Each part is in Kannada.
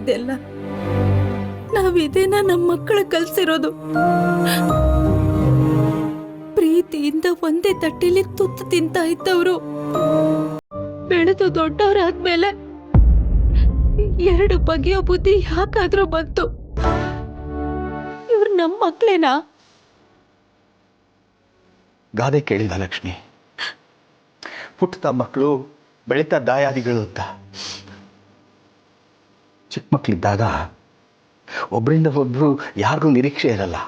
ಇದೆಲ್ಲ? ನಾವಿದೇನ ನಮ್ಮ ಮಕ್ಕಳು ಕಲ್ಸಿರೋದು? ಪ್ರೀತಿಯಿಂದ ಒಂದೇ ತಟ್ಟೆಲಿ ತುತ್ತು ತಿಂತ ಇದ್ದವರು ಬೆಳೆದು ದೊಡ್ಡವರಾದ್ಮೇಲೆ ಎರಡು ಬಗೆಯ ಬುದ್ಧಿ ಯಾಕಾದ್ರೂ ಬಂತು? ಇವ್ರು ನಮ್ಮ ಮಕ್ಳೇನಾ? ಗಾದೆ ಕೇಳಿದ ಲಕ್ಷ್ಮಿ, ಹುಟ್ಟದ ಮಕ್ಕಳು ಬೆಳೀತಾ ದಾಯಾದಿಗಳು ಅಂತ. ಚಿಕ್ಕ ಮಕ್ಕಳಿದ್ದಾಗ ಒಬ್ಬರಿಂದ ಒಬ್ರು ಯಾರಿಗೂ ನಿರೀಕ್ಷೆ ಇರಲ್ಲ.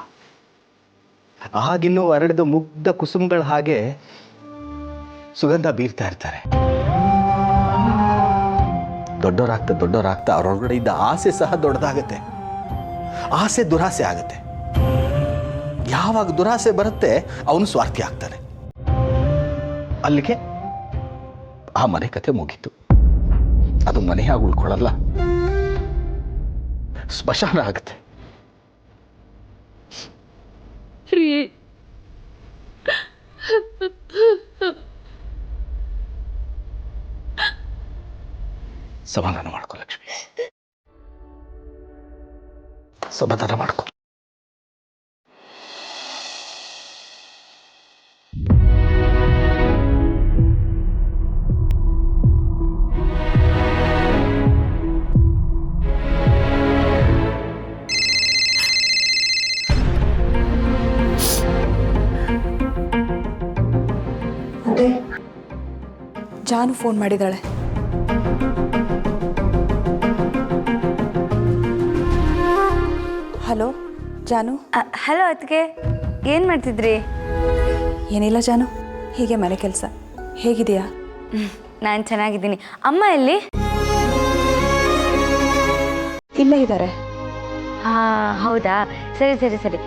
ಆಗಿನ್ನೂ ಹರಡಿದ ಮುಗ್ಧ ಕುಸುಮಗಳ ಹಾಗೆ ಸುಗಂಧ ಬೀರ್ತಾ ಇರ್ತಾರೆ. ದೊಡ್ಡವರಾಗ್ತಾ ಅವ್ರೊಳಗಡೆ ಇದ್ದ ಆಸೆ ಸಹ ದೊಡ್ಡದಾಗತ್ತೆ. ಆಸೆ ದುರಾಸೆ ಆಗತ್ತೆ. ಯಾವಾಗ ದುರಾಸೆ ಬರುತ್ತೆ ಅವನು ಸ್ವಾರ್ಥಿ ಆಗ್ತಾನೆ. ಅಲ್ಲಿಗೆ ಆ ಮನೆ ಕತೆ ಮುಗೀತು. ಅದು ಮನೆಯಾಗಿ ಉಳ್ಕೊಳ್ಳಲ್ಲ, ಸ್ಮಶಾನ ಆಗುತ್ತೆ. ಸಮಾಧಾನ ಮಾಡ್ಕೊ ಲಕ್ಷ್ಮಿ, ಸಮಾಧಾನ ಮಾಡ್ಕೊ. ಜಾನು ಫೋನ್ ಮಾಡಿದಾಳೆ. ಹಲೋ ಜಾನು. ಹಲೋ ಅತ್ತಿಗೆ, ಏನು ಮಾಡ್ತಿದ್ರಿ? ಏನಿಲ್ಲ ಜಾನು, ಹೀಗೆ ಮನೆ ಕೆಲಸ. ಹೇಗಿದೆಯಾ? ನಾನು ಚೆನ್ನಾಗಿದ್ದೀನಿ. ಅಮ್ಮ ಎಲ್ಲಿ? ಇಲ್ಲೇ ಇದ್ದಾರೆ. ಹೌದಾ, ಸರಿ ಸರಿ ಸರಿ.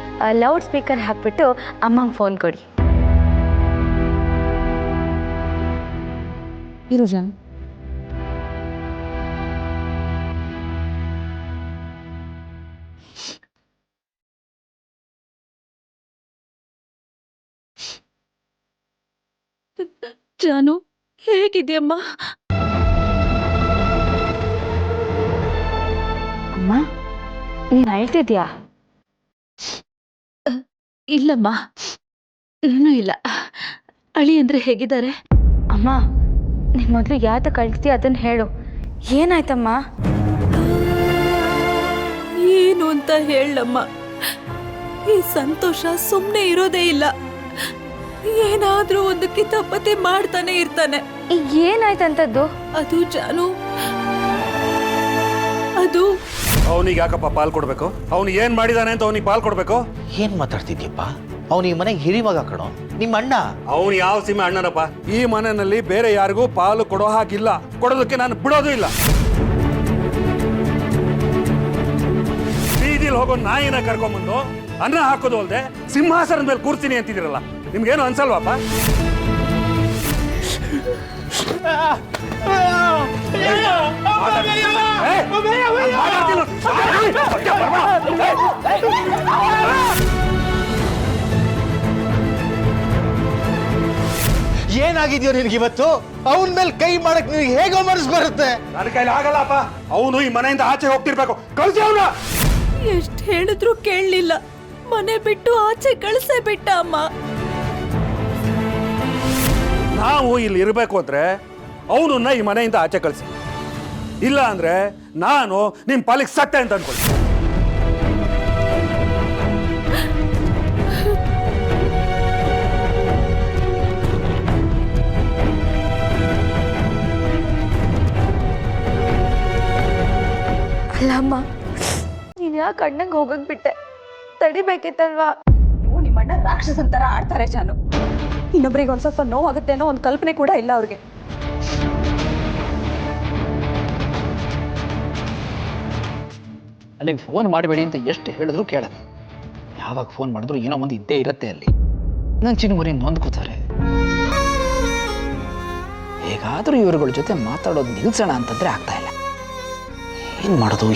ಲೌಡ್ ಸ್ಪೀಕರ್ ಹಾಕ್ಬಿಟ್ಟು ಅಮ್ಮಂಗೆ ಫೋನ್ ಕೊಡಿ. ಇರು ಜಾನು. ಜಾನು, ಹೇಗಿದೆಯಮ್ಮ? ಅಮ್ಮ, ನೀನು ಅಳ್ತಿದ್ಯಾ? ಇಲ್ಲಮ್ಮ, ಏನೂ ಇಲ್ಲ. ಅಳಿ ಅಂದ್ರೆ ಹೇಗಿದ್ದಾರೆ? ಅಮ್ಮ, ನೀನು ಮೊದಲು ಯಾತಕ್ಕೆ ಅಳ್ತೀಯ ಅದನ್ನು ಹೇಳು. ಏನಾಯ್ತಮ್ಮ? ಏನು ಅಂತ ಹೇಳಮ್ಮ. ಈ ಸಂತೋಷ ಸುಮ್ಮನೆ ಇರೋದೇ ಇಲ್ಲ. ಏನಾದ್ರೂ ಒಂದು ಕಿತಾಪತಿ ಮಾಡ್ತಾನೆ ಇರ್ತಾನೆ. ಏನಾಯ್ತಂತದ್ದು? ಅದು ಜಾನು, ಅದು ಅವನಿಗೆ ಯಾಕಪ್ಪ ಪಾಲ್ ಕೊಡ್ಬೇಕು? ಅವನು ಏನ್ ಮಾಡಿದಾನೆ ಅಂತ ಅವನಿಗೆ ಪಾಲ್ ಕೊಡ್ಬೇಕು? ಏನ್ ಮಾತಾಡ್ತಿದ್ಯಪ್ಪ? ಅವನು ಈ ಮನೆಗೆ ಹಿರಿ ಮಗ ಕಣೋ, ನಿಮ್ಮ ಅಣ್ಣ. ಅವನು ಯಾವ ಸೀಮೆ ಅಣ್ಣನಪ್ಪ? ಈ ಮನೆಯಲ್ಲಿ ಬೇರೆ ಯಾರಿಗೂ ಪಾಲು ಕೊಡೋ ಹಾಗಿಲ್ಲ. ಕೊಡೋದಕ್ಕೆ ನಾನು ಬಿಡೋದು ಇಲ್ಲ. ಬೀದಿಲಿ ಹೋಗೋ ನಾಯಿನ ಕರ್ಕೊಂಡ್ಬಂದು ಅನ್ನ ಹಾಕೋದು ಅಲ್ದೆ ಸಿಂಹಾಸನದ ಮೇಲೆ ಕೂರ್ತೀನಿ ಅಂತಿದಿರಲ್ಲ, ನಿಮ್ಗೇನು ಅನ್ಸಲ್ವಾಪ? ಏನಾಗಿದ್ಯೋ ನಿನಗೆ ಇವತ್ತು? ಅವನ ಮೇಲೆ ಕೈ ಮಾಡಕ್ ನಿನಗೆ ಹೇಗೋ ಮನಸ್ಸು ಬರುತ್ತೆ? ನನ್ನ ಕೈಲಿ ಆಗಲ್ಲಪ್ಪ. ಅವನು ಈ ಮನೆಯಿಂದ ಆಚೆ ಹೋಗ್ತಿರ್ಬೇಕು. ಕಳ್ಸಿ ಅವನ. ಎಷ್ಟ್ ಹೇಳಿದ್ರು ಕೇಳಲಿಲ್ಲ. ಮನೆ ಬಿಟ್ಟು ಆಚೆ ಕಳಿಸೇ ಬಿಟ್ಟ ಅಮ್ಮ. ನಾವು ಇಲ್ಲಿ ಇರಬೇಕು ಅಂದ್ರೆ ಅವನನ್ನ ಈ ಮನೆಯಿಂದ ಆಚೆ ಕಳಿಸಿ. ಇಲ್ಲ ಅಂದ್ರೆ ನಾನು ನಿಮ್ ಪಾಲಿಗೆ ಸಟ್ಟೆ ಅಂತ ಅನ್ಕೊಳ್ಳಿ. ಅಲ್ಲ ಅಮ್ಮ, ನೀನು ಯಾಕೆ ಅಣ್ಣಂಗೆ ಹೋಗಕ್ ಬಿಟ್ಟೆ? ತಡಿಬೇಕಿತ್ತಲ್ವಾ? ನಿಮ್ಮ ಅಣ್ಣ ರಾಕ್ಷಸನ್ ಥರ ಆಡ್ತಾರೆ ಜಾನು. ಇನ್ನೊಬ್ರಿಗೆ ಒಂದು ಸ್ವಲ್ಪ ನೋವಾಗುತ್ತೆ ಅನ್ನೋ ಒಂದು ಕಲ್ಪನೆ ಕೂಡ ಇಲ್ಲ ಅವ್ರಿಗೆ. ಅಲ್ಲಿಗೆ ಫೋನ್ ಮಾಡಬೇಡಿ ಅಂತ ಎಷ್ಟು ಹೇಳಿದ್ರು ಕೇಳಲ್ಲ. ಯಾವಾಗ ಫೋನ್ ಮಾಡಿದ್ರು ಏನೋ ಒಂದು ಇದ್ದೇ ಇರುತ್ತೆ ಅಲ್ಲಿ. ನನ್ನ ಚಿನ್ನಮರಿ ನೊಂದ್ಕೋತಾರೆ. ಹೇಗಾದರೂ ಇವರುಗಳ ಜೊತೆ ಮಾತಾಡೋದು ನಿಲ್ಸೋಣ ಅಂತಂದ್ರೆ ಆಗ್ತಾ ಇಲ್ಲ. ಏನು ಮಾಡೋದು?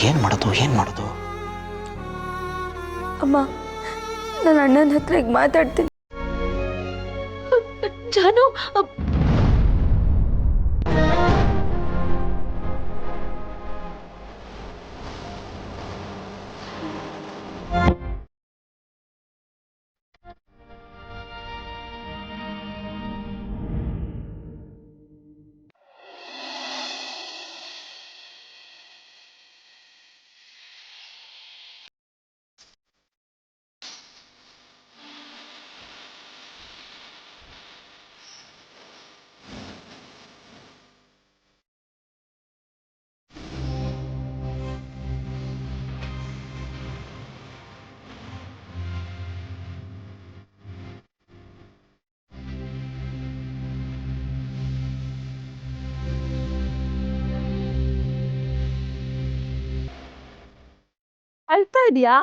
ಅಮ್ಮ, ನನ್ನ ಅಣ್ಣನ ಹತ್ರ ಈಗ ಮಾತಾಡ್ತೀನಿ. ಜಾನು, ಇದೆಯಾ?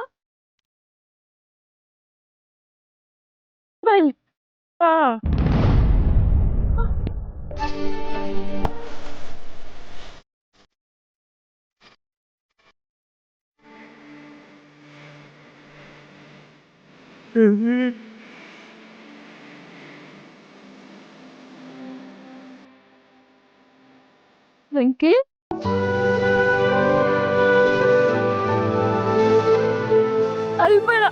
ವೆಂಕಿ, ಅಲ್ಬೇಡ,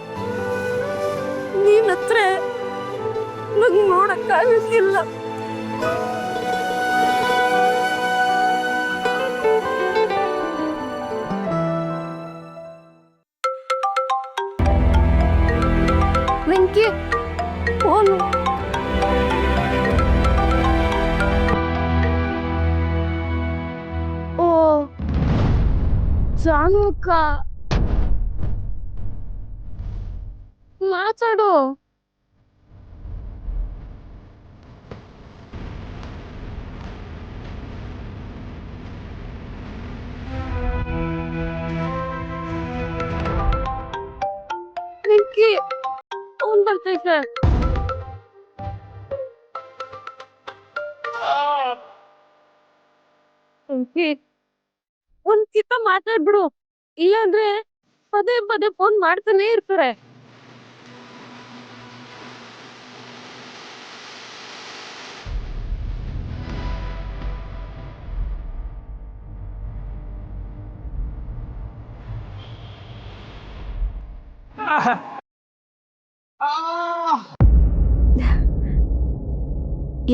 ನೀನ್ ಹತ್ರ ನಂಗೆ ನೋಡಕ್ಕಾಗಕ್ಕಿಲ್ಲ. ವೆಂಕಿ, ಫೋನು. ಓ, ಜಾನು ಅಕ್ಕ, ಮಾತಾಡು. ವೆಂಕಿ, ಫೋನ್ ಬರ್ತೈತೆ. ವೆಂಕಿ, ಒಂದ್ ಕಿತ್ತ ಮಾತಾಡ್ಬಿಡು, ಇಲ್ಲಾಂದ್ರೆ ಪದೇ ಪದೇ ಫೋನ್ ಮಾಡ್ತಾನೆ ಇರ್ತಾರೆ.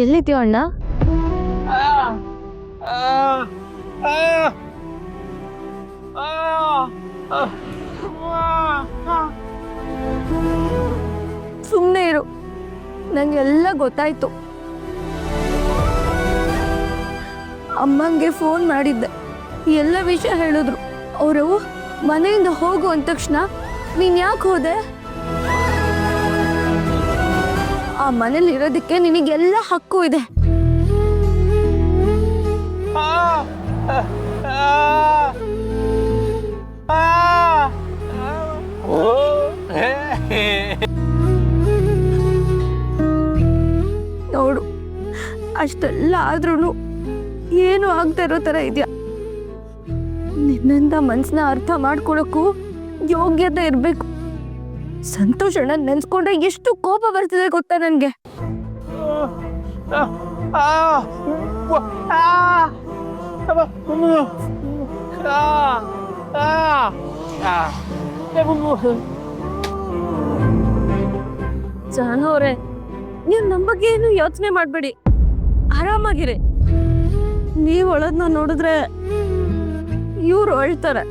ಎಲ್ಲಿದ್ಯೋ ಅಣ್ಣ? ಸುಮ್ಮನೆ ಇರು, ನಂಗೆಲ್ಲ ಗೊತ್ತಾಯ್ತು. ಅಮ್ಮಂಗೆ ಫೋನ್ ಮಾಡಿದ್ದೆ, ಎಲ್ಲ ವಿಷಯ ಹೇಳಿದ್ರು. ಅವರು ಮನೆಯಿಂದ ಹೋಗು ಅಂದ ತಕ್ಷಣ ನೀನ್ ಯಾಕೆ ಹೋದೆ? ಆ ಮನೇಲಿ ಇರೋದಕ್ಕೆ ನಿನಗೆಲ್ಲ ಹಕ್ಕು ಇದೆ. ನೋಡು, ಅಷ್ಟೆಲ್ಲ ಆದ್ರೂ ಏನು ಆಗ್ತಾ ಇರೋ ತರ ಇದೆಯಾ? ನಿನ್ನಿಂದ ಮನ್ಸನ್ನ ಅರ್ಥ ಮಾಡ್ಕೊಳಕ್ಕೂ ಯೋಗ್ಯತೆ ಇರ್ಬೇಕು. ಸಂತೋಷನ ನೆನ್ಸ್ಕೊಂಡ್ರೆ ಎಷ್ಟು ಕೋಪ ಬರ್ತಿದೆ ಗೊತ್ತಾ ನನ್ಗೆ. ಜಾನು ಅವ್ರೆ, ನೀವು ನಮ್ಮ ಬಗ್ಗೆ ಏನು ಯೋಚನೆ ಮಾಡ್ಬೇಡಿ, ಆರಾಮಾಗಿರಿ. ನೀವ್ ಒಳದ್ನ ನೋಡಿದ್ರೆ ಇವ್ರು ಅಳ್ತಾರೆ.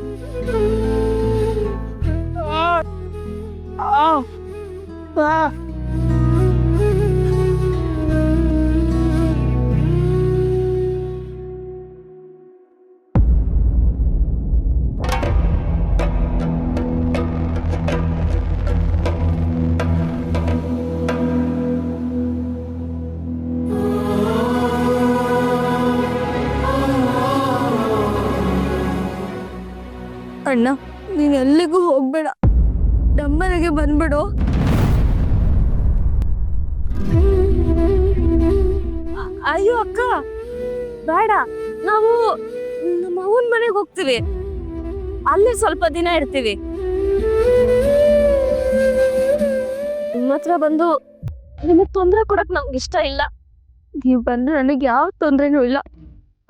ಅಣ್ಣ, ನೀನ್ ಎಲ್ಲಿಗೂ ಹೋಗ್ಬೇಡ, ನಮ್ಮನೆಗೆ ಬಂದ್ಬಿಡು. ಅಯ್ಯೋ ಅಕ್ಕ, ಬೇಡ, ನಾವು ನಮ್ಮ ಅವನ್ ಮನೆಗೆ ಹೋಗ್ತೀವಿ, ಅಲ್ಲಿ ಸ್ವಲ್ಪ ದಿನ ಇರ್ತೀವಿ. ನಿಮ್ಮ ಹತ್ರ ಬಂದು ನಿಮಗ್ ತೊಂದ್ರೆ ಕೊಡಕ್ ನಮ್ಗೆ ಇಷ್ಟ ಇಲ್ಲ. ನೀವ್ ಬಂದ್ರೆ ನನಗೆ ಯಾವ ತೊಂದ್ರೆನೂ ಇಲ್ಲ.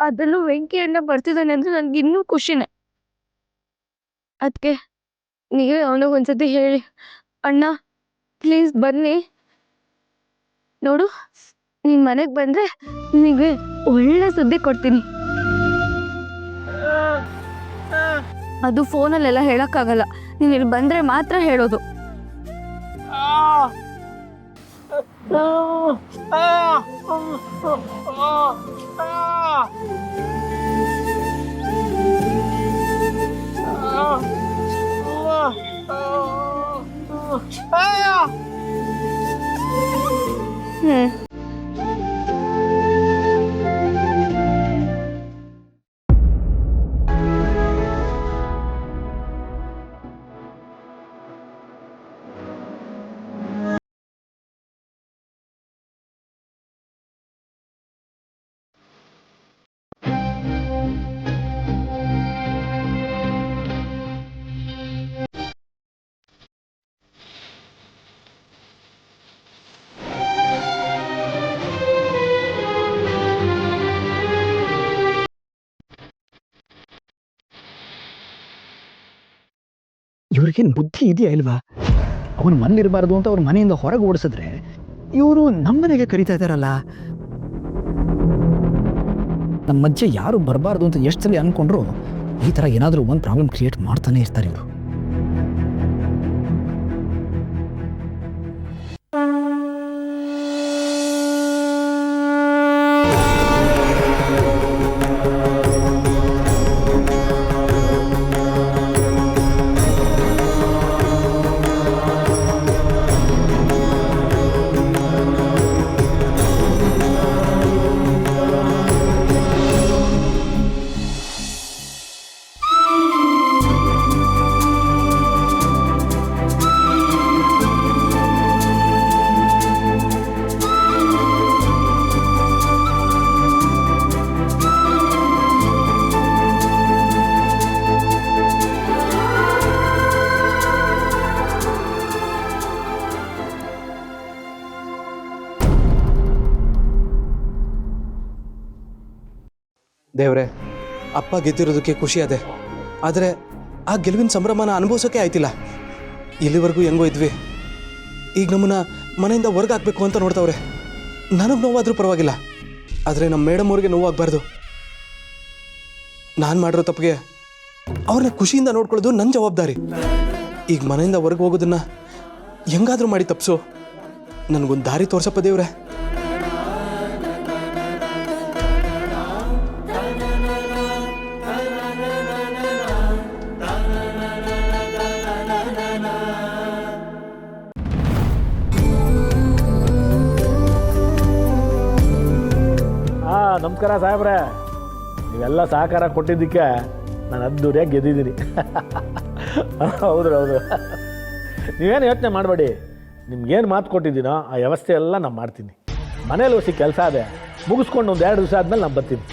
ಅದರಲ್ಲೂ ವೆಂಕಿ ಅಣ್ಣ ಬರ್ತಿದ್ದಾನೆ ಅಂದ್ರೆ ನನ್ಗೆ ಇನ್ನೂ ಖುಷಿನೇ. ಅದಕ್ಕೆ ನೀವೇ ಅವನಿಗೆ ಒಂದ್ಸತಿ ಹೇಳಿ, ಅಣ್ಣ ಪ್ಲೀಸ್ ಬನ್ನಿ. ನೋಡು, ನೀನ್ ಮನೆಗೆ ಬಂದ್ರೆ ನಿನಗೆ ಒಳ್ಳೆ ಸುದ್ದಿ ಕೊಡ್ತೀನಿ. ಅದು ಫೋನಲ್ಲೆಲ್ಲ ಹೇಳಕ್ಕಾಗಲ್ಲ, ನೀನ್ ಇಲ್ಲಿ ಬಂದ್ರೆ ಮಾತ್ರ ಹೇಳೋದು. ಅವ್ರಿಗೇನು ಬುದ್ಧಿ ಇದೆಯಾ ಇಲ್ವಾ? ಅವನು ಮನೇಲಿರಬಾರ್ದು ಅಂತ ಅವ್ರ ಮನೆಯಿಂದ ಹೊರಗೆ ಓಡಿಸಿದ್ರೆ ಇವರು ನಮ್ಮನೆಗೆ ಕರಿತಾ ಇದ್ದಾರಲ್ಲ. ನಮ್ಮ ಮಧ್ಯೆ ಯಾರು ಬರಬಾರ್ದು ಅಂತ ಎಷ್ಟು ಸಲ ಅಂದ್ಕೊಂಡ್ರು ಈ ಥರ ಏನಾದರೂ ಒಂದು ಪ್ರಾಬ್ಲಮ್ ಕ್ರಿಯೇಟ್ ಮಾಡ್ತಾನೆ ಇರ್ತಾರೆ ಇವರು. ದೇವ್ರೆ, ಅಪ್ಪ ಗೆದ್ದಿರೋದಕ್ಕೆ ಖುಷಿ ಅದೇ, ಆದರೆ ಆ ಗೆಲುವಿನ ಸಂಭ್ರಮನ ಅನುಭವಿಸೋಕೆ ಆಯ್ತಿಲ್ಲ. ಇಲ್ಲಿವರೆಗೂ ಹೆಂಗೋ ಇದ್ವಿ, ಈಗ ನಮ್ಮನ್ನ ಮನೆಯಿಂದ ಹೊರಗೆ ಹಾಕಬೇಕು ಅಂತ ನೋಡ್ತಾವ್ರೆ. ನನಗೆ ನೋವಾದರೂ ಪರವಾಗಿಲ್ಲ, ಆದರೆ ನಮ್ಮ ಮೇಡಮ್ ಅವ್ರಿಗೆ ನೋವಾಗಬಾರ್ದು. ನಾನು ಮಾಡಿರೋ ತಪ್ಪಿಗೆ ಅವ್ರನ್ನ ಖುಷಿಯಿಂದ ನೋಡ್ಕೊಳ್ಳೋದು ನನ್ನ ಜವಾಬ್ದಾರಿ. ಈಗ ಮನೆಯಿಂದ ಹೊರಗೆ ಹೋಗೋದನ್ನ ಹೆಂಗಾದರೂ ಮಾಡಿ ತಪ್ಪಿಸು, ನನಗೊಂದು ದಾರಿ ತೋರ್ಸಪ್ಪ ದೇವ್ರೆ. ನಮಸ್ಕಾರ ಸಾಹೇಬ್ರೆ, ನೀವೆಲ್ಲ ಸಹಕಾರ ಕೊಟ್ಟಿದ್ದಕ್ಕೆ ನಾನು ಅದ್ದೂರಿಯಾಗಿ ಗೆದ್ದಿದ್ದೀನಿ. ಹೌದು ಹೌದು, ನೀವೇನು ಯೋಚನೆ ಮಾಡಬೇಡಿ. ನಿಮ್ಗೇನು ಮಾತು ಕೊಟ್ಟಿದ್ದೀನೋ ಆ ವ್ಯವಸ್ಥೆ ಎಲ್ಲ ನಾನು ಮಾಡ್ತೀನಿ. ಮನೇಲಿ ಹೊಸಿ ಕೆಲಸ ಅದೇ, ಮುಗಿಸ್ಕೊಂಡು ಒಂದು 2 ದಿವಸ ಆದಮೇಲೆ ನಾನು ಬರ್ತೀನಿ.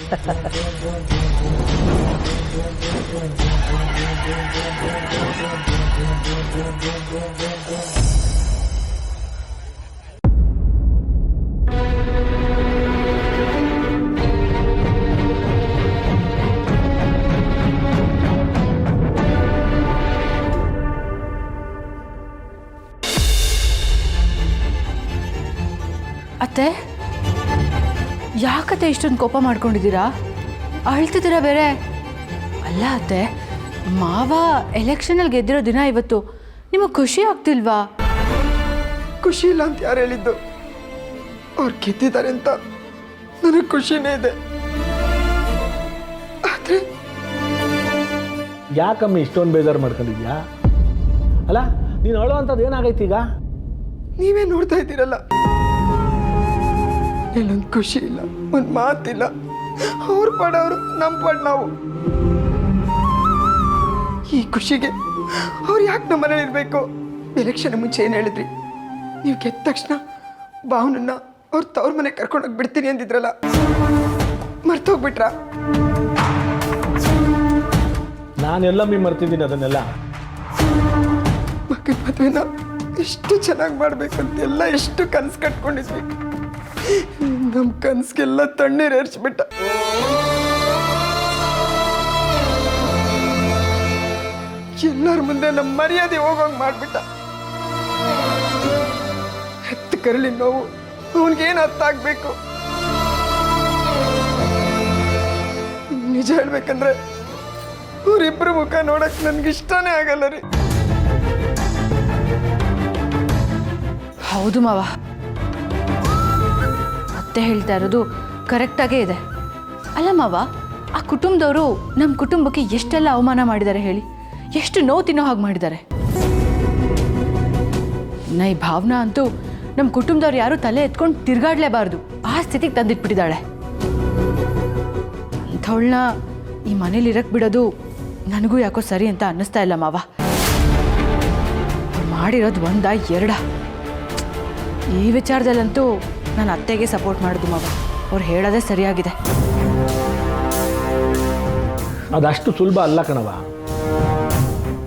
ಅತ್ತೆ, ಯಾಕತ್ತೆ ಇಷ್ಟೊಂದು ಕೋಪ ಮಾಡ್ಕೊಂಡಿದ್ದೀರಾ? ಅಳ್ತಿದ್ದೀರಾ ಬೇರೆ? ಅಲ್ಲ ಅತ್ತೆ, ಮಾವ ಎಲೆಕ್ಷನಲ್ಲಿ ಗೆದ್ದಿರೋ ದಿನ ಇವತ್ತು, ನಿಮಗೆ ಖುಷಿ ಆಗ್ತಿಲ್ವಾ? ಖುಷಿ ಇಲ್ಲ ಅಂತ ಯಾರು ಹೇಳಿದ್ದು? ಅವ್ರು ಗೆದ್ದಿದ್ದಾರೆ ಅಂತ ನನಗೆ ಖುಷಿನೇ ಇದೆ. ಆದರೆ ಯಾಕಮ್ಮಿ ಇಷ್ಟೊಂದು ಬೇಜಾರು ಮಾಡ್ಕೊಂಡಿದ್ಯಾ? ಅಲ್ಲ, ನೀನು ಅಳೋ ಅಂಥದ್ದು ಏನಾಗೈತಿ ಈಗ? ನೀವೇ ನೋಡ್ತಾ ಇದ್ದೀರಲ್ಲ, ಇಲ್ಲೊಂದು ಖುಷಿ ಇಲ್ಲ, ಒಂದು ಮಾತಿಲ್ಲ. ಅವ್ರ ಪಡೋರು, ನಮ್ಮ ಪಡ್ ನಾವು. ಈ ಖುಷಿಗೆ ಅವ್ರು ಯಾಕೆ ನಮ್ಮ ಮನೇಲಿ ಇರಬೇಕು? ಎಲೆಕ್ಷನ್ ಮುಂಚೆ ಏನು ಹೇಳಿದ್ರಿ? ನೀವು ಗೆದ್ದ ತಕ್ಷಣ ಭಾವನನ್ನ ಅವ್ರ ತವ್ರ ಮನೆಗೆ ಕರ್ಕೊಂಡೋಗಿ ಬಿಡ್ತೀನಿ ಅಂದಿದ್ರಲ್ಲ, ಮರ್ತೋಗ್ಬಿಟ್ರಾ? ನಾನೆಲ್ಲಮ್ಮಿ ಮರ್ತಿದ್ದೀನಿ ಅದನ್ನೆಲ್ಲ. ಮಕ್ಕಳ ಮದುವೆನ ಎಷ್ಟು ಚೆನ್ನಾಗಿ ಮಾಡ್ಬೇಕಂತೆಲ್ಲ ಎಷ್ಟು ಕನಸು ಕಟ್ಕೊಂಡಿದ್ವಿ. ನಮ್ಮ ಕನಸಿಗೆಲ್ಲ ತಣ್ಣೀರು ಏರ್ಸ್ಬಿಟ್ಟ. ಎಲ್ಲರ ಮುಂದೆ ನಮ್ಮ ಮರ್ಯಾದೆ ಹೋಗೋಂಗೆ ಮಾಡ್ಬಿಟ್ಟ. ಹೆತ್ತ ಕರಳಿ ನೋವು ಅವನಿಗೇನು ಅರ್ಥ ಆಗ್ಬೇಕು? ನಿಜ ಹೇಳ್ಬೇಕಂದ್ರೆ ಅವರಿಬ್ಬರು ಮುಖ ನೋಡಕ್ ನನ್ಗಿಷ್ಟನೇ ಆಗಲ್ಲ ರೀ. ಹೌದು ಮಾವ, ಅತ್ತೆ ಹೇಳ್ತಾ ಇರೋದು ಕರೆಕ್ಟಾಗೇ ಇದೆ. ಅಲ್ಲ ಮಾವ, ಆ ಕುಟುಂಬದವರು ನಮ್ಮ ಕುಟುಂಬಕ್ಕೆ ಎಷ್ಟೆಲ್ಲ ಅವಮಾನ ಮಾಡಿದ್ದಾರೆ ಹೇಳಿ, ಎಷ್ಟು ನೋವು ತಿನ್ನೋ ಹಾಗೆ ಮಾಡಿದ್ದಾರೆ. ಇನ್ನು ಈ ಭಾವನಾ ಅಂತೂ ನಮ್ಮ ಕುಟುಂಬದವ್ರು ಯಾರೂ ತಲೆ ಎತ್ಕೊಂಡು ತಿರ್ಗಾಡ್ಲೇಬಾರ್ದು, ಆ ಸ್ಥಿತಿಗೆ ತಂದಿಟ್ಬಿಟ್ಟಿದ್ದಾಳೆ. ಅಂಥವಳನ್ನ ಈ ಮನೇಲಿ ಇರಕ್ಕೆ ಬಿಡೋದು ನನಗೂ ಯಾಕೋ ಸರಿ ಅಂತ ಅನ್ನಿಸ್ತಾ ಇಲ್ಲ ಮಾವ. ಮಾಡಿರೋದು 1-2. ಈ ವಿಚಾರದಲ್ಲಂತೂ ನಾನು ಅತ್ತೆಗೆ ಸಪೋರ್ಟ್ ಮಾಡೋದು ಮಾವ. ಅವ್ರು ಹೇಳೋದೇ ಸರಿಯಾಗಿದೆ. ಅದಷ್ಟು ಸುಲಭ ಅಲ್ಲ ಕಣವ.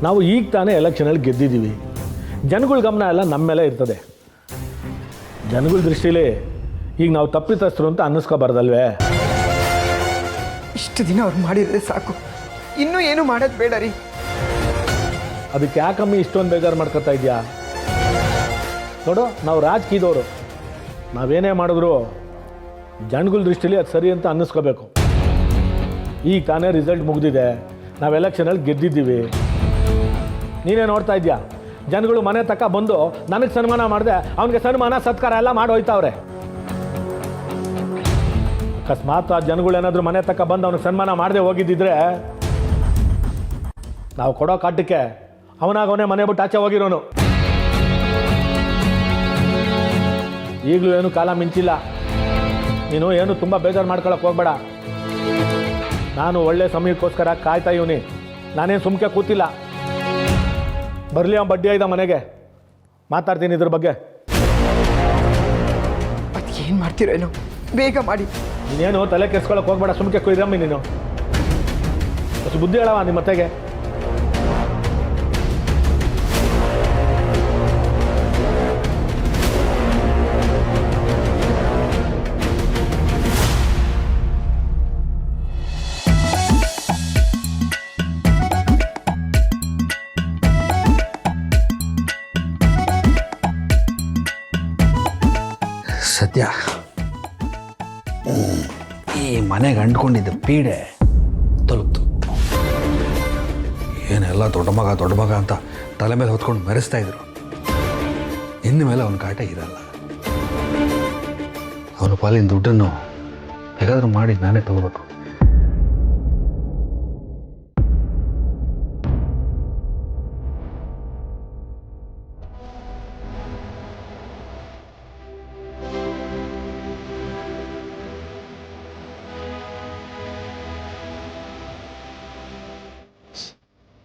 ನಾವು ಈಗ ತಾನೇ ಎಲೆಕ್ಷನಲ್ಲಿ ಗೆದ್ದಿದ್ದೀವಿ. ಜನಗಳ ಗಮನ ಎಲ್ಲ ನಮ್ಮ ಮೇಲೆ ಇರ್ತದೆ. ಜನಗಳ ದೃಷ್ಟಿಲಿ ಈಗ ನಾವು ತಪ್ಪಿತಸ್ಥರು ಅಂತ ಅನ್ನಿಸ್ಕೋಬಾರ್ದಲ್ವೇ? ಇಷ್ಟು ದಿನ ಅವ್ರು ಮಾಡಿರೋದೇ ಸಾಕು, ಇನ್ನೂ ಏನು ಮಾಡೋದು ಬೇಡ ರೀ. ಅದಕ್ಕೆ ಯಾಕಮ್ಮಿ ಇಷ್ಟೊಂದು ಬೇಜಾರು ಮಾಡ್ಕೊತಾ ಇದೆಯಾ? ನೋಡು, ನಾವು ರಾಜಕೀಯದವರು, ನಾವೇನೇ ಮಾಡಿದ್ರು ಜನಗಳ ದೃಷ್ಟಿಲಿ ಅದು ಸರಿ ಅಂತ ಅನ್ನಿಸ್ಕೋಬೇಕು. ಈಗ ತಾನೇ ರಿಸಲ್ಟ್ ಮುಗಿದಿದೆ, ನಾವು ಎಲೆಕ್ಷನಲ್ಲಿ ಗೆದ್ದಿದ್ದೀವಿ. ನೀನೇ ನೋಡ್ತಾ ಇದೆಯಾ, ಜನಗಳು ಮನೆ ತಕ್ಕ ಬಂದು ನನಗೆ ಸನ್ಮಾನ ಮಾಡಿದೆ, ಅವನಿಗೆ ಸನ್ಮಾನ ಸತ್ಕಾರ ಎಲ್ಲ ಮಾಡಿ ಹೋಯ್ತಾವ್ರೆ. ಅಕಸ್ಮಾತ್ ಆ ಜನಗಳೇನಾದರೂ ಮನೆ ತಕ್ಕ ಬಂದು ಅವನಿಗೆ ಸನ್ಮಾನ ಮಾಡದೆ ಹೋಗಿದ್ದಿದ್ರೆ ನಾವು ಕೊಡೋ ಕಾಟಕ್ಕೆ ಅವನಾಗವನೇ ಮನೆ ಬಿಟ್ಟು ಆಚೆ ಹೋಗಿರೋನು. ಈಗಲೂ ಏನು ಕಾಲ ಮಿಂಚಿಲ್ಲ. ನೀನು ಏನು ತುಂಬ ಬೇಜಾರು ಮಾಡ್ಕೊಳಕ್ಕೆ ಹೋಗ್ಬೇಡ. ನಾನು ಒಳ್ಳೆ ಸಮಯಕ್ಕೋಸ್ಕರ ಕಾಯ್ತಾ ಇವನಿ. ನಾನೇನು ಸುಮ್ಕೆ ಕೂತಿಲ್ಲ. ಬರಲಿ ಅವನು ಬಡ್ಡಿ ಆಯ್ದ ಮನೆಗೆ, ಮಾತಾಡ್ತೀನಿ ಇದ್ರ ಬಗ್ಗೆ. ಅದು ಏನು ಮಾಡ್ತೀರೋ ಏನೋ, ಬೇಗ ಮಾಡಿ. ನೀನೇನು ತಲೆ ಕೆಡ್ಸ್ಕೊಳಕ್ಕೆ ಹೋಗ್ಬೇಡ, ಸುಮ್ಕೆ ಕುಯ್ದಮ್ಮಿ ನೀನು. ಅಷ್ಟು ಬುದ್ಧಿ ಹೇಳವ ನಿಮ್ಮ ಅತ್ತೆಗೆ. ಸದ್ಯ ಈ ಮನೆಗೆ ಅಂಟ್ಕೊಂಡಿದ್ದ ಪೀಡೆ ತಲುಪ್ತು. ಏನೆಲ್ಲ ದೊಡ್ಡ ಮಗ ಅಂತ ತಲೆ ಮೇಲೆ ಹೊತ್ಕೊಂಡು ಮೆರೆಸ್ತಾ ಇದ್ರು. ಇನ್ನು ಮೇಲೆ ಅವನ ಕಾಟ ಇರಲ್ಲ. ಅವನ ಪಾಲಿನ ದುಡ್ಡನ್ನು ಹೇಗಾದ್ರೂ ಮಾಡಿ ನಾನೇ ತಗೋಬೇಕು.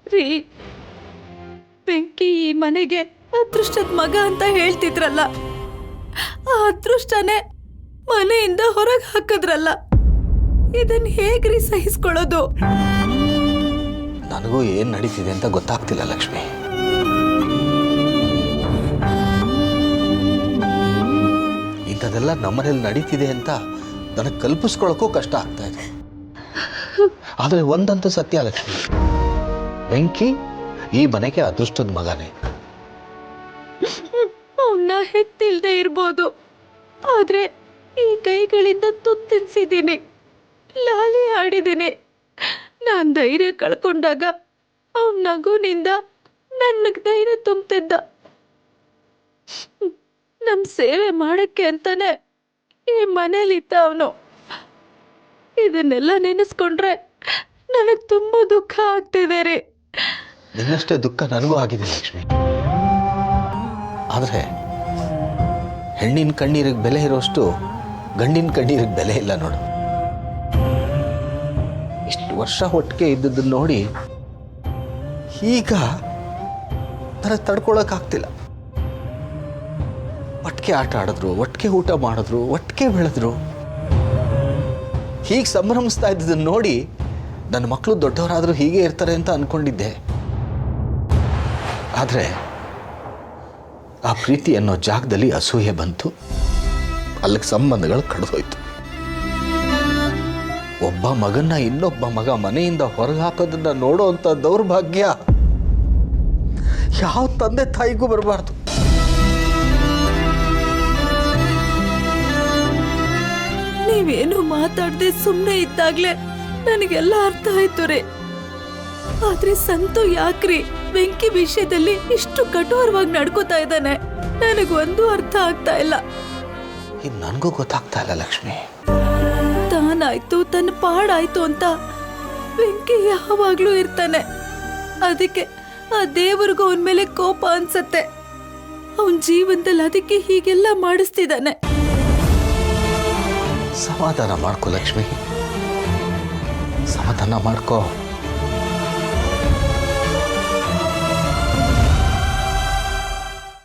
ರೀ, ಬೆಂಕಿ ಈ ಮನೆಗೆ ಅದೃಷ್ಟದ ಮಗ ಅಂತ ಹೇಳ್ತಿದ್ರಲ್ಲ, ಆ ಅದೃಷ್ಟನೇ ಮನೆಯಿಂದ ಹೊರಗೆ ಹಾಕಿದ್ರಲ್ಲ, ಇದನ್ನ ಹೇಗ್ರಿ ಸಹಿಸ್ಕೊಳ್ಳೋದು? ನನಗೂ ಏನು ನಡೀತಿದೆ ಅಂತ ಗೊತ್ತಾಗ್ತಿಲ್ಲ ಲಕ್ಷ್ಮಿ. ಇಂಥದ್ದೆಲ್ಲ ನಮ್ಮನೇಲಿ ನಡೀತಿದೆ ಅಂತ ನನಗೆ ಕಲ್ಪಿಸ್ಕೊಳ್ಳೋಕ್ಕೂ ಕಷ್ಟ ಆಗ್ತಾ ಇದೆ. ಆದರೆ ಒಂದಂತೂ ಸತ್ಯ ಲಕ್ಷ್ಮಿ, ಬೆಂಕಿ ಈ ಮನೆಗೆ ಅದೃಷ್ಟದ ಮಗನೇ. ಅವನ್ನ ಹೆತ್ತಿಲ್ದೆ ಇರ್ಬೋದು, ಆದ್ರೆ ಈ ಕೈಗಳಿಂದ ತುತ್ತಿನ್ಸಿದ್ದೀನಿ, ಲಾಲಿ ಆಡಿದ್ದೀನಿ. ನಾನ್ ಧೈರ್ಯ ಕಳ್ಕೊಂಡಾಗ ಅವನ ನಗುನಿಂದ ನನಗೆ ಧೈರ್ಯ ತುಂಬ್ತಿದ್ದ. ನಮ್ ಸೇವೆ ಮಾಡಕ್ಕೆ ಅಂತಾನೆ ಈ ಮನೇಲಿದ್ದ ಅವನು. ಇದನ್ನೆಲ್ಲ ನೆನೆಸ್ಕೊಂಡ್ರೆ ನನಗೆ ತುಂಬಾ ದುಃಖ ಆಗ್ತಿದೆ ರೀ. ನಿನ್ನಷ್ಟೇ ದುಃಖ ನನಗೂ ಆಗಿದೆ ಲಕ್ಷ್ಮಿ. ಆದರೆ ಹೆಣ್ಣಿನ ಕಣ್ಣೀರಿಗೆ ಬೆಲೆ ಇರೋಷ್ಟು ಗಂಡಿನ ಕಣ್ಣೀರಿಗೆ ಬೆಲೆ ಇಲ್ಲ ನೋಡು. ಇಷ್ಟು ವರ್ಷ ಒಟ್ಟಿಗೆ ಇದ್ದದ್ದನ್ನು ನೋಡಿ ಈಗ ನನಗೆ ತಡ್ಕೊಳಕ್ಕಾಗ್ತಿಲ್ಲ. ಒಟ್ಟಿಗೆ ಆಟ ಆಡಿದ್ರು, ಒಟ್ಟಿಗೆ ಊಟ ಮಾಡಿದ್ರು, ಒಟ್ಟಿಗೆ ಬೆಳೆದ್ರು. ಹೀಗೆ ಸಂಭ್ರಮಿಸ್ತಾ ಇದ್ದದನ್ನು ನೋಡಿ ನನ್ನ ಮಕ್ಕಳು ದೊಡ್ಡವರಾದರೂ ಹೀಗೆ ಇರ್ತಾರೆ ಅಂತ ಅಂದ್ಕೊಂಡಿದ್ದೆ. ಆದರೆ ಆ ಪ್ರೀತಿ ಅನ್ನೋ ಜಾಗದಲ್ಲಿ ಅಸೂಯೆ ಬಂತು, ಅಲ್ಲಿಗೆ ಸಂಬಂಧಗಳು ಕಡಿದೋಯ್ತು. ಒಬ್ಬ ಮಗನ್ನ ಇನ್ನೊಬ್ಬ ಮಗ ಮನೆಯಿಂದ ಹೊರಗೆ ಹಾಕೋದನ್ನ ನೋಡೋ ಅಂತ ದೌರ್ಭಾಗ್ಯ ಯಾವ ತಂದೆ ತಾಯಿಗೂ ಬರಬಾರ್ದು. ನೀವೇನು ಮಾತಾಡದೆ ಸುಮ್ಮನೆ ಇದ್ದಾಗ್ಲೇ ನನಗೆಲ್ಲ ಅರ್ಥ ಆಯ್ತು ರೀ. ಆದ್ರೆ ಸಂತು ಯಾಕ್ರಿ ಬೆಂಕಿ ವಿಷಯದಲ್ಲಿ ಇಷ್ಟು ಕಠೋರವಾಗಿ ನಡ್ಕೋತಾ ಇದ್ದಾನೆ? ನನಗೊಂದು ಅರ್ಥ ಆಗ್ತಾ ಇಲ್ಲ. ಇದು ನನಗೂ ಗೊತ್ತಾಗ್ತಾ ಇಲ್ಲ ಲಕ್ಷ್ಮಿ. ತಾನಾಯ್ತು ತನ್ನ ಪಾಡಾಯ್ತು ಅಂತ ಬೆಂಕಿ ಯಾವಾಗ್ಲೂ ಇರ್ತಾನೆ. ಅದಕ್ಕೆ ಆ ದೇವರಿಗೂ ಅವನ ಮೇಲೆ ಕೋಪ ಅನ್ಸತ್ತೆ. ಅವನ ಜೀವನದಲ್ಲಿ ಅದಕ್ಕೆ ಹೀಗೆಲ್ಲ ಮಾಡಿಸ್ತಿದ್ದಾನೆ. ಸಮಾಧಾನ ಮಾಡ್ಕೋ ಲಕ್ಷ್ಮಿ, ಸಮಾಧಾನ ಮಾಡ್ಕೋ.